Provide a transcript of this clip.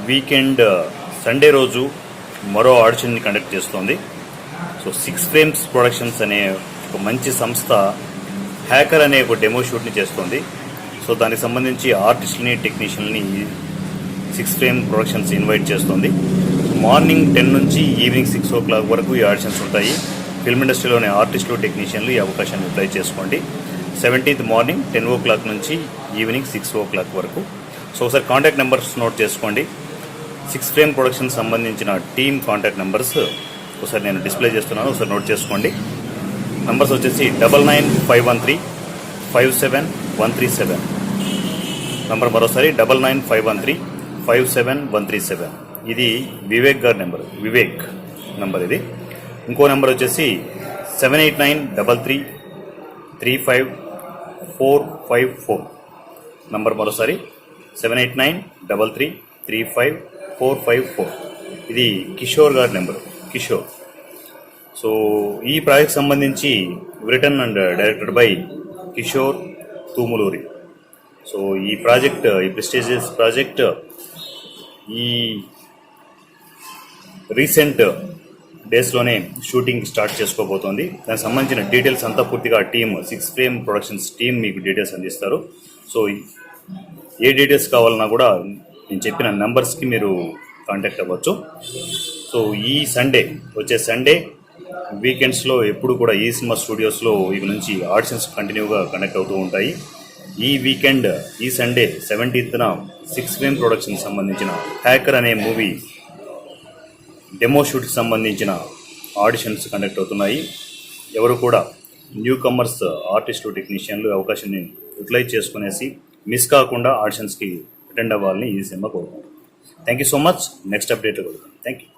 Weekend Sunday రోజు మరో ఆడిషన్ని conduct చేస్తోంది. సో 6 ఫ్రేమ్స్ ప్రొడక్షన్స్ అనే ఒక మంచి సంస్థ హ్యాకర్ అనే ఒక డెమో షూట్ని చేస్తోంది. సో దానికి సంబంధించి ఆర్టిస్ట్ని టెక్నీషియన్ని 6 ఫ్రేమ్ ప్రొడక్షన్స్ ఇన్వైట్ చేస్తోంది. మార్నింగ్ 10 నుంచి ఈవినింగ్ 6 o'clock వరకు ఈ ఆడిషన్స్ ఉంటాయి. ఫిల్మ్ ఇండస్ట్రీలోని ఆర్టిస్టులు టెక్నీషియన్లు ఈ అవకాశాన్ని అప్లై చేసుకోండి. 17th మార్నింగ్ 10 o'clock నుంచి ఈవినింగ్ 6 o'clock వరకు. సో ఒకసారి కాంటాక్ట్ నెంబర్స్ నోట్ చేసుకోండి. 6 ఫ్రేమ్ ప్రొడక్షన్ సంబంధించిన టీమ్ కాంటాక్ట్ నెంబర్స్ ఒకసారి నేను డిస్ప్లే చేస్తున్నాను, ఒకసారి నోట్ చేసుకోండి. నంబర్స్ వచ్చేసి 9951357137. నంబర్ మరోసారి 9951357137. ఇది వివేక్ గారి నెంబర్, వివేక్ నెంబర్ ఇది. ఇంకో నెంబర్ వచ్చేసి 7893335454. నంబర్ మరోసారి 7893335454. ఇది కిషోర్ గారి నెంబర్, కిషోర్. సో ఈ ప్రాజెక్ట్ సంబంధించి return and directed by Kishore Tumuluri. So ఈ ప్రాజెక్ట్, ఈ ప్రెస్టీజియస్ ప్రాజెక్ట్ ఈ రీసెంట్ డేస్లోనే షూటింగ్ స్టార్ట్ చేసుకోబోతోంది. దానికి సంబంధించిన డీటెయిల్స్ అంతా పూర్తిగా టీమ్ 6 ఫ్రేమ్ ప్రొడక్షన్స్ టీమ్ మీకు డీటెయిల్స్ అందిస్తారు. సో ఏ డీటెయిల్స్ కావాలన్నా కూడా నేను చెప్పిన నెంబర్స్కి మీరు కాంటాక్ట్ అవ్వచ్చు. సో ఈ సండే, వచ్చే సండే వీకెండ్స్లో ఎప్పుడు కూడా ఈ సినిమా స్టూడియోస్లో ఇక నుంచి ఆడిషన్స్ కంటిన్యూగా కండక్ట్ అవుతూ ఉంటాయి. ఈ వీకెండ్, ఈ సండే 17th 6 ఫ్రేమ్ ప్రొడక్షన్ సంబంధించిన హ్యాకర్ అనే మూవీ డెమో షూట్కి సంబంధించిన ఆడిషన్స్ కండక్ట్ అవుతున్నాయి. ఎవరు కూడా న్యూ కమర్స్ ఆర్టిస్టు టెక్నీషియన్లు అవకాశాన్ని యూటిలైజ్ చేసుకునేసి మిస్ కాకుండా ఆడిషన్స్కి అటెండ్ అవ్వాలని ఈ సినిమా కోరుకుంటున్నాను. Thank you so much. Next అప్డేట్లో కలుగుతాం. Thank you.